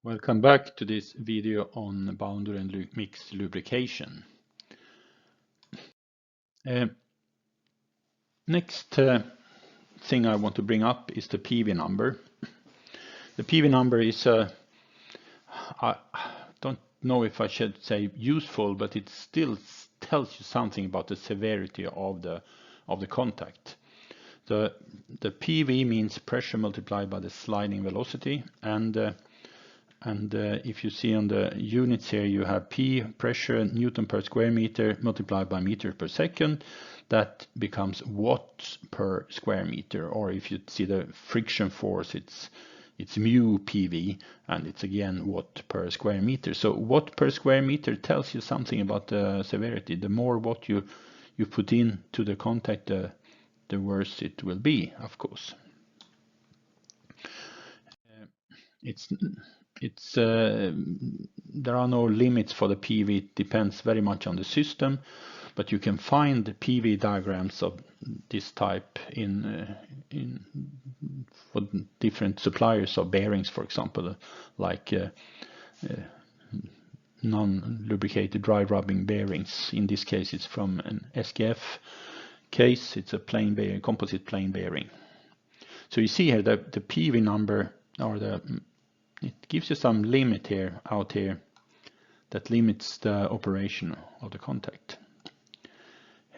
Welcome back to this video on boundary and mix lubrication. Next thing I want to bring up is the PV number. The PV number is I don't know if I should say useful, but it still tells you something about the severity of the contact. The PV means pressure multiplied by the sliding velocity, and if you see on the units here, you have P, pressure, Newton per square meter, multiplied by meter per second. That becomes watts per square meter. Or if you see the friction force, it's mu PV, and it's again watt per square meter. So watt per square meter tells you something about the severity. The more watt you put into the contact, the worse it will be, of course. There are no limits for the PV. It depends very much on the system, but you can find PV diagrams of this type for different suppliers of bearings, for example, like non-lubricated dry rubbing bearings. In this case, it's from an SKF case. It's a plain bearing, composite plain bearing. So you see here that the PV number, or it gives you some limit here, out here, that limits the operation of the contact.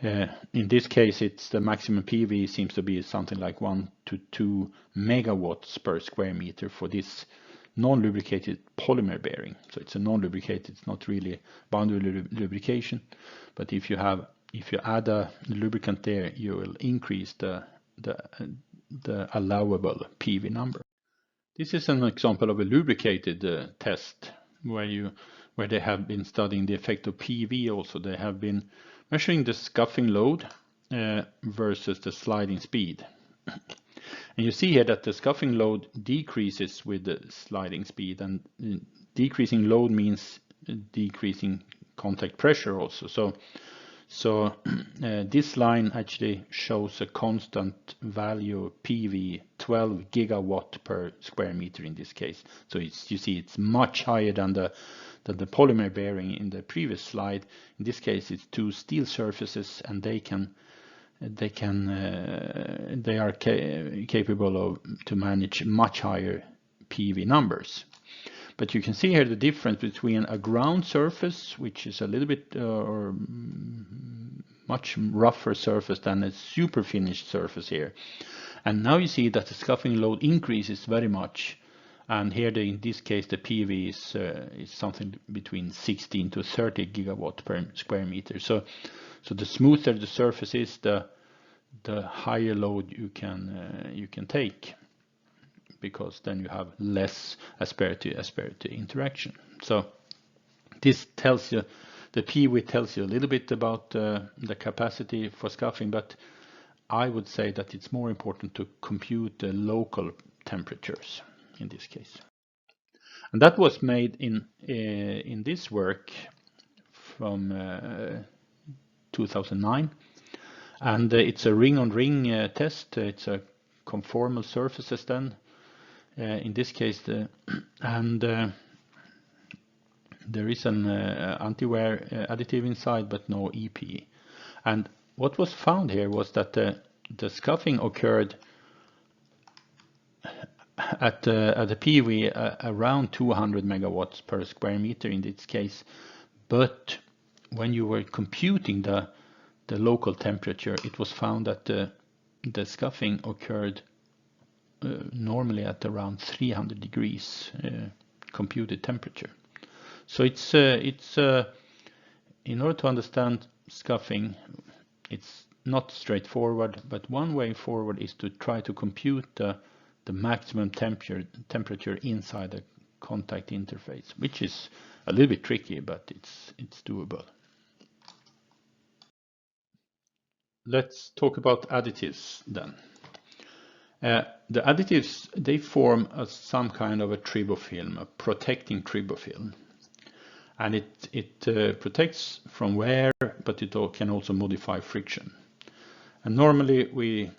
In this case, it's the maximum PV seems to be something like 1 to 2 megawatts per square meter for this non-lubricated polymer bearing. So it's a non-lubricated, it's not really boundary lubrication, but if you add a lubricant there, you will increase the allowable PV number. This is an example of a lubricated test where they have been studying the effect of PV also. They have been measuring the scuffing load versus the sliding speed. And you see here that the scuffing load decreases with the sliding speed, and decreasing load means decreasing contact pressure also. So this line actually shows a constant value of PV, 12 gigawatt per square meter in this case. So you see it's much higher than the polymer bearing in the previous slide. In this case, it's two steel surfaces, and they are capable to manage much higher PV numbers. But you can see here the difference between a ground surface, which is a little bit or much rougher surface than a super finished surface here. And now you see that the scuffing load increases very much. And here, in this case, the PV is something between 16 to 30 gigawatt per square meter. So the smoother the surface is, the higher load you can take, because then you have less asperity interaction. So this tells you, the PV tells you a little bit about the capacity for scuffing, but I would say that it's more important to compute the local temperatures in this case. And that was made in this work from 2009, and it's a ring-on-ring test. It's a conformal surfaces then. In this case, there is an Antiwear additive inside, but no EPE. And what was found here was that the scuffing occurred at the PV around 200 megawatts per square meter in this case, but when you were computing the local temperature, it was found that the scuffing occurred normally at around 300 degrees computed temperature. So it's in order to understand scuffing, it's not straightforward, but one way forward is to try to compute the maximum temperature inside the contact interface, which is a little bit tricky, but it's doable. Let's talk about additives then. The additives, they form some kind of a tribofilm, a protecting tribofilm, and it protects from wear, but it can also modify friction. And normally we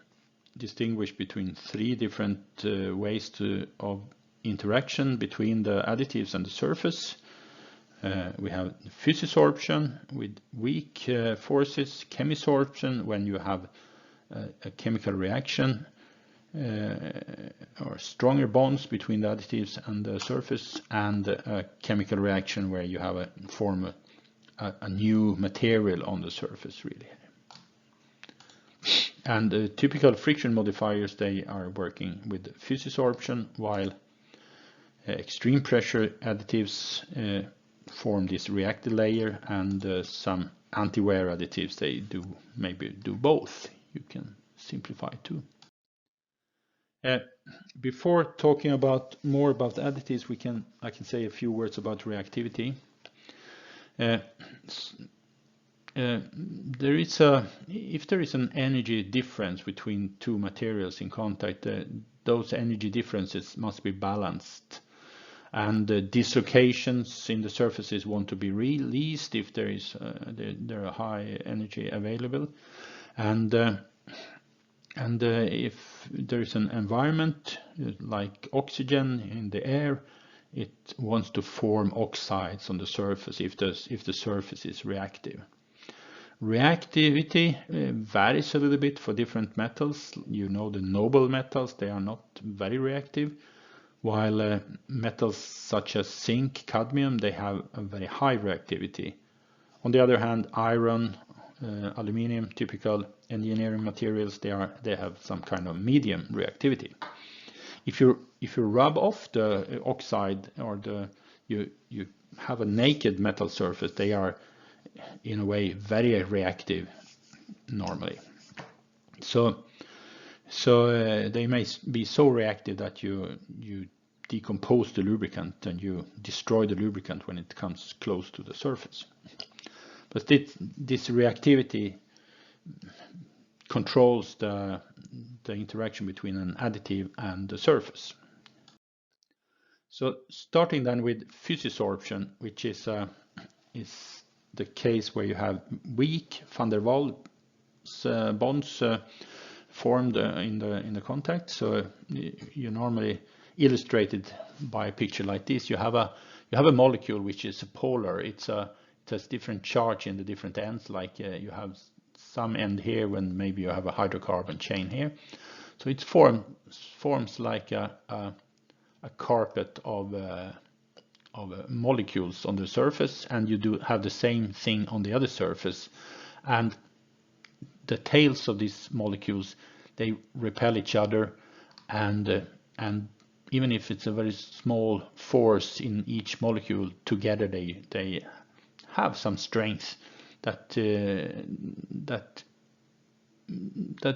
distinguish between three different ways of interaction between the additives and the surface. We have physisorption with weak forces, chemisorption when you have a chemical reaction or stronger bonds between the additives and the surface, and a chemical reaction where you have form a new material on the surface really. And typical friction modifiers, they are working with physisorption, while extreme pressure additives form this reactive layer, and some antiwear additives, they maybe do both. You can simplify too. Before talking more about additives, I can say a few words about reactivity. If there is an energy difference between two materials in contact, those energy differences must be balanced, and dislocations in the surfaces want to be released if there are high energy available, and if there is an environment like oxygen in the air, it wants to form oxides on the surface if the surface is reactive. Reactivity varies a little bit for different metals. You know, the noble metals, they are not very reactive, while metals such as zinc, cadmium, they have a very high reactivity. On the other hand, iron, aluminium, typical engineering materials, they have some kind of medium reactivity. If you rub off the oxide, or you have a naked metal surface, they are in a way very reactive normally. So they may be so reactive that you decompose the lubricant and you destroy the lubricant when it comes close to the surface. But this reactivity controls the interaction between an additive and the surface. So starting then with physisorption, which is the case where you have weak van der Waals bonds formed in the contact. So you normally illustrate it by a picture like this. You have a molecule which is polar. It has different charge in the different ends. Like you have some end here when maybe you have a hydrocarbon chain here. So it forms like a carpet of molecules on the surface, and you have the same thing on the other surface, and the tails of these molecules, they repel each other, and even if it's a very small force in each molecule, together they have some strength that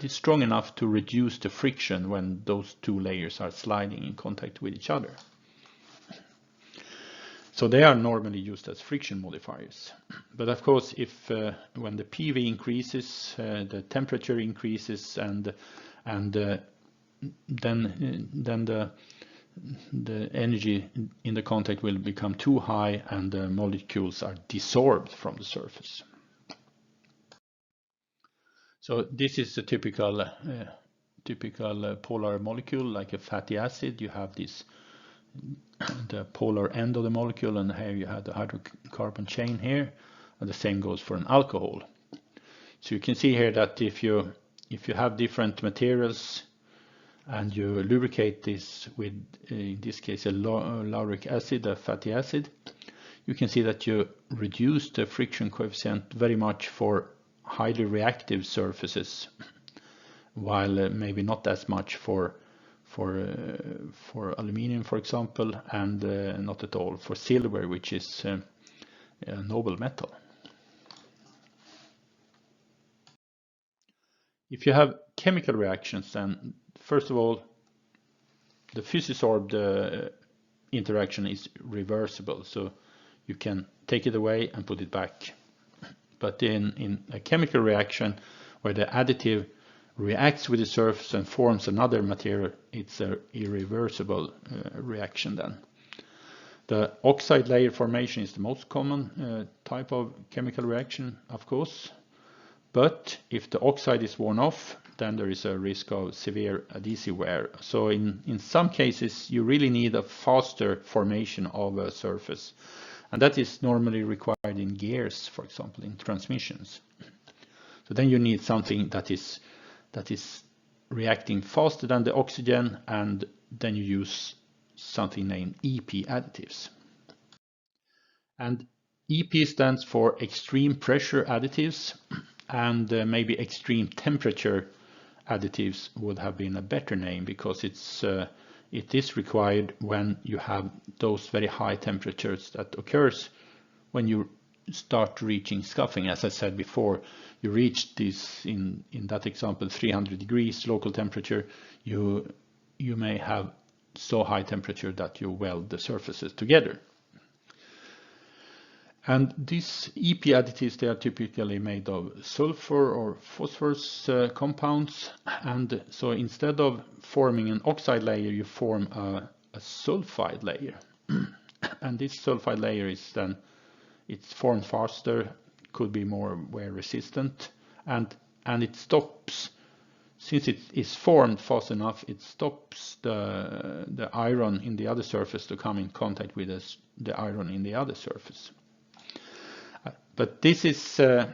is strong enough to reduce the friction when those two layers are sliding in contact with each other. So they are normally used as friction modifiers. But of course, if when the PV increases, the temperature increases, and then the energy in the contact will become too high, and the molecules are desorbed from the surface. So this is a typical polar molecule, like a fatty acid. You have the polar end of the molecule, and here you have the hydrocarbon chain here, and the same goes for an alcohol. So you can see here that if you have different materials and you lubricate this with, in this case, a lauric acid, a fatty acid, you can see that you reduce the friction coefficient very much for highly reactive surfaces, while maybe not as much for aluminium, for example, and not at all for silver, which is a noble metal. If you have chemical reactions, then first of all, the physisorbed interaction is reversible, so you can take it away and put it back. But in a chemical reaction where the additive reacts with the surface and forms another material, it's an irreversible reaction then. The oxide layer formation is the most common type of chemical reaction, of course. But if the oxide is worn off, then there is a risk of severe adhesive wear. So in some cases you really need a faster formation of a surface, and that is normally required in gears, for example, in transmissions. So then you need something that is reacting faster than the oxygen, and then you use something named EP additives. And EP stands for extreme pressure additives, and maybe extreme temperature additives would have been a better name, because it is required when you have those very high temperatures that occurs when you start reaching scuffing. As I said before, you reach this in that example 300 degrees local temperature, you may have so high temperature that you weld the surfaces together. And these EP additives, they are typically made of sulfur or phosphorus compounds, and so instead of forming an oxide layer, you form a sulfide layer. And this sulfide layer is then, it's formed faster, could be more wear resistant, and it stops, since it is formed fast enough, it stops the iron in the other surface to come in contact with the iron in the other surface. But this is a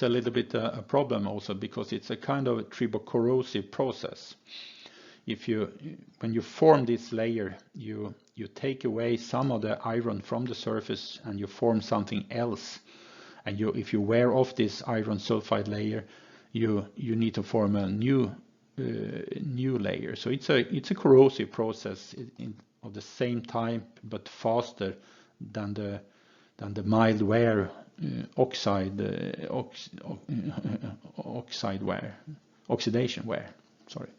little bit a problem also, because it's a kind of a tribocorrosive process. When you form this layer, you take away some of the iron from the surface and you form something else. And if you wear off this iron sulfide layer, you need to form a new layer. So it's a corrosive process of the same type but faster than the mild wear oxidation wear. Sorry.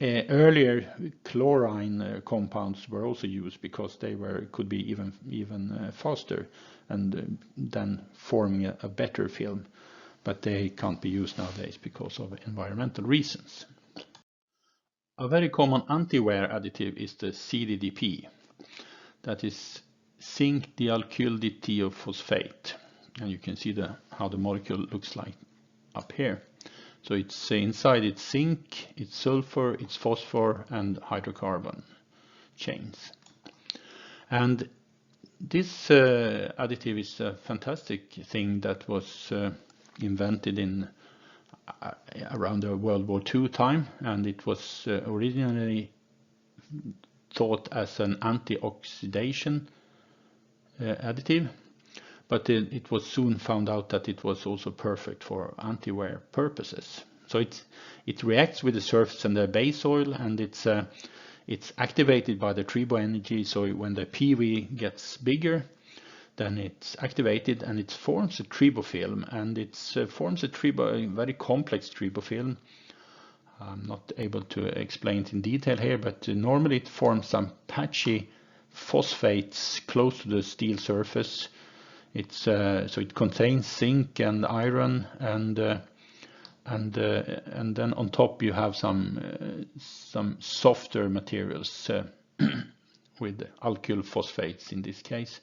Earlier chlorine compounds were also used because they could be even faster and then forming a better film, but they can't be used nowadays because of environmental reasons. A very common anti-wear additive is the CDDP. That is zinc dialkyl dithiophosphate, and you can see how the molecule looks like up here. So it's inside it's zinc, it's sulfur, it's phosphor, and hydrocarbon chains. And this additive is a fantastic thing that was invented in around the World War II time, and it was originally thought as an anti-oxidation additive, but it was soon found out that it was also perfect for anti-wear purposes. So it reacts with the surface and the base oil, and it's activated by the tribo energy. So when the PV gets bigger, then it's activated and it forms a tribofilm, and it forms a very complex tribofilm. I'm not able to explain it in detail here, but normally it forms some patchy phosphates close to the steel surface. So it contains zinc and iron, and then on top you have some softer materials with alkyl phosphates in this case.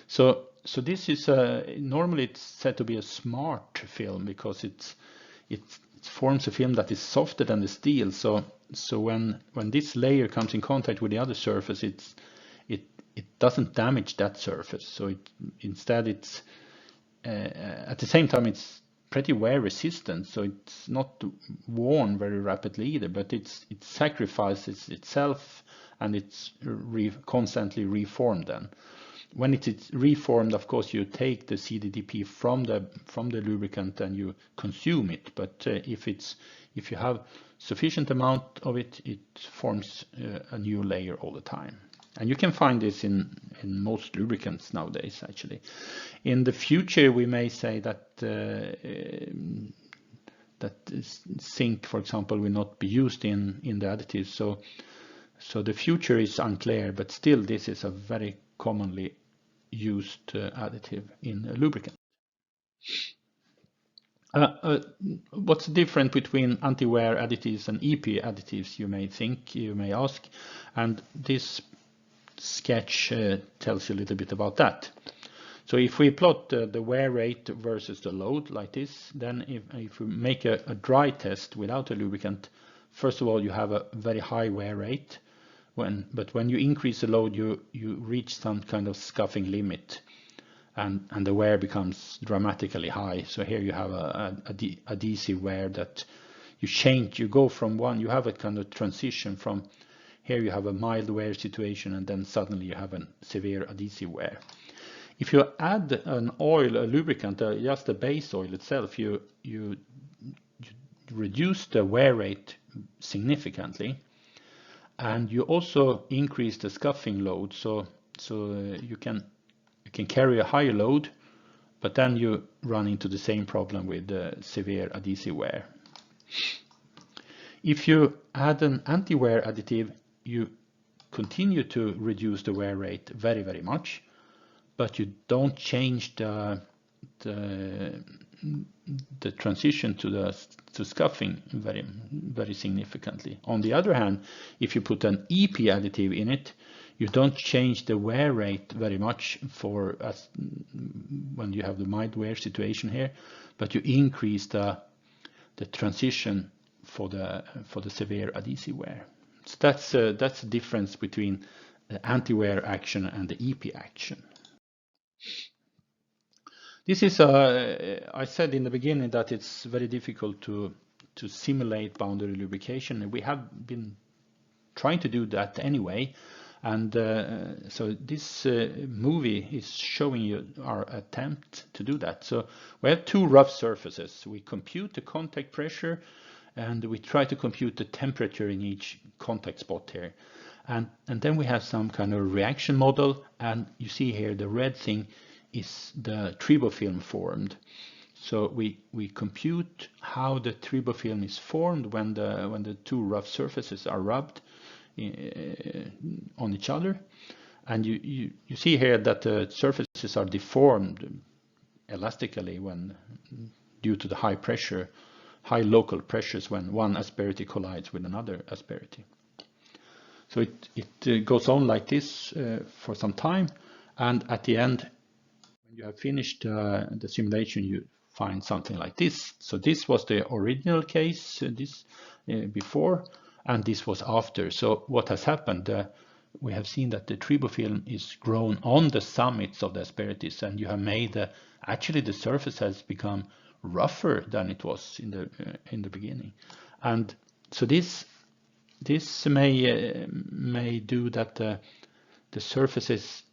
So this is normally it's said to be a smart film because it forms a film that is softer than the steel. So when this layer comes in contact with the other surface, it doesn't damage that surface. So instead it's at the same time it's pretty wear resistant. So it's not worn very rapidly either, but it sacrifices itself and it's constantly reformed then. When it is reformed, of course, you take the CDDP from the lubricant and you consume it. But if you have sufficient amount of it, it forms a new layer all the time. And you can find this in most lubricants nowadays, actually. In the future, we may say that zinc, for example, will not be used in the additives. So the future is unclear, but still this is a very commonly used additive in a lubricant. What's different between anti-wear additives and EP additives, you may ask, and this sketch tells you a little bit about that. So if we plot the wear rate versus the load like this, then if we make a dry test without a lubricant, first of all, you have a very high wear rate. But when you increase the load, you reach some kind of scuffing limit, and the wear becomes dramatically high. So here you have a adhesive wear that you change. You go from one, you have a kind of transition from here you have a mild wear situation, and then suddenly you have a severe adhesive wear. If you add an oil, a lubricant, just the base oil itself, you reduce the wear rate significantly, and you also increase the scuffing load. So you can carry a higher load, but then you run into the same problem with severe adhesive wear. If you add an anti-wear additive, you continue to reduce the wear rate very, very much, but you don't change the transition to scuffing very, very significantly. On the other hand, if you put an EP additive in it, you don't change the wear rate very much when you have the mild wear situation here, but you increase the transition for the severe adhesive wear. So that's the difference between the anti-wear action and the EP action. This is I said in the beginning that it's very difficult to simulate boundary lubrication, and we have been trying to do that anyway. And so this movie is showing you our attempt to do that. So we have two rough surfaces. We compute the contact pressure, and we try to compute the temperature in each contact spot here. And then we have some kind of reaction model, and you see here the red thing is the tribofilm formed. So we compute how the tribofilm is formed when the two rough surfaces are rubbed on each other, and you see here that the surfaces are deformed elastically due to the high local pressures when one asperity collides with another asperity. So it goes on like this for some time, and at the end, when you have finished the simulation, you find something like this. So this was the original case, before, and this was after. So what has happened? We have seen that the tribofilm is grown on the summits of the asperities, and you have made actually the surface has become rougher than it was in the beginning. And so this may do that the surfaces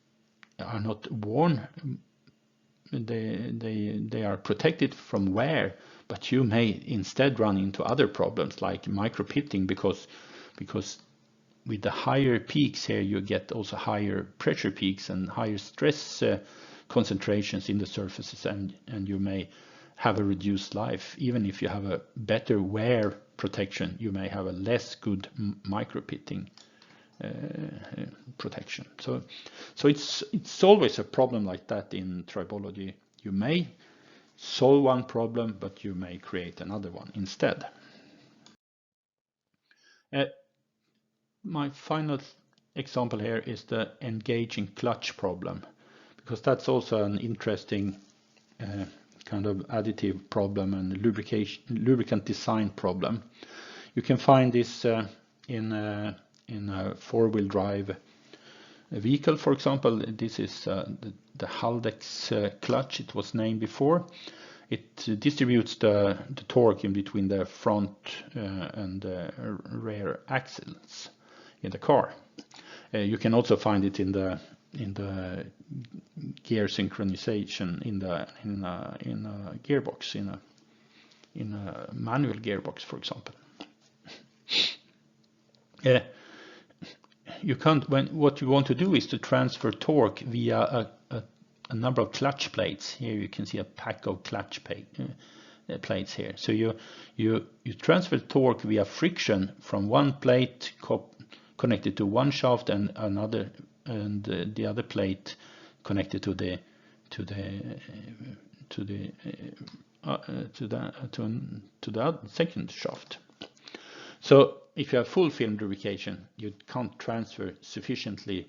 are not worn. They are protected from wear, but you may instead run into other problems like micropitting, because with the higher peaks here you get also higher pressure peaks and higher stress concentrations in the surfaces, and you may have a reduced life. Even if you have a better wear protection, you may have a less good micropitting protection. So it's always a problem like that in tribology. You may solve one problem, but you may create another one instead. My final example here is the engaging clutch problem, because that's also an interesting kind of additive problem and lubricant design problem. You can find this in a four-wheel drive vehicle, for example. This is the Haldex clutch. It was named before. It distributes the torque in between the front and rear axles in the car. You can also find it in the gear synchronization in a gearbox, in a manual gearbox, for example. You can't. What you want to do is to transfer torque via a number of clutch plates. Here you can see a pack of clutch plates here. So you transfer torque via friction from one plate connected to one shaft and the other plate connected to the second shaft. So if you have full film lubrication, you can't transfer sufficiently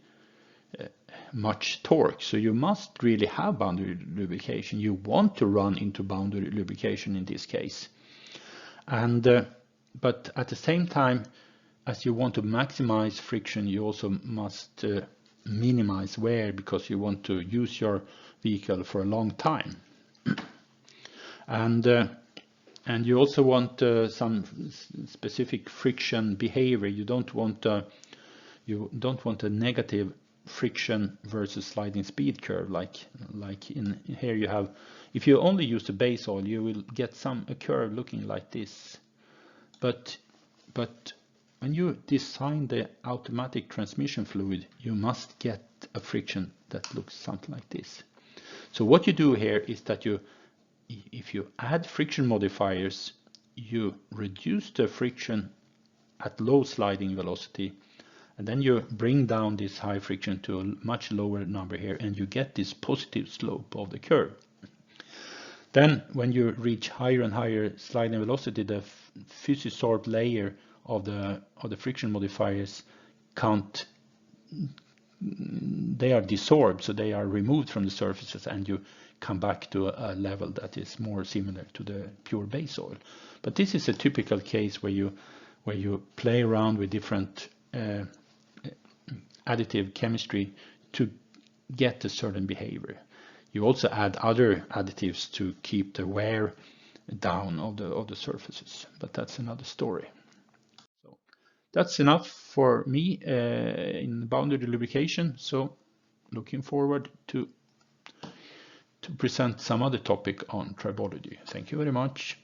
much torque. So you must really have boundary lubrication. You want to run into boundary lubrication in this case. And but at the same time, as you want to maximize friction, you also must minimize wear, because you want to use your vehicle for a long time. And you also want some specific friction behavior. You don't want a negative friction versus sliding speed curve like in here you have. If you only use the base oil, you will get a curve looking like this. But when you design the automatic transmission fluid, you must get a friction that looks something like this. So what you do here is that if you add friction modifiers, you reduce the friction at low sliding velocity, and then you bring down this high friction to a much lower number here, and you get this positive slope of the curve. Then when you reach higher and higher sliding velocity, the physisorb layer of the friction modifiers they are desorbed, so they are removed from the surfaces, and you come back to a level that is more similar to the pure base oil. But this is a typical case where you play around with different additive chemistry to get a certain behavior. You also add other additives to keep the wear down of the surfaces, but that's another story. So that's enough for me in boundary lubrication. So looking forward to present some other topic on tribology. Thank you very much.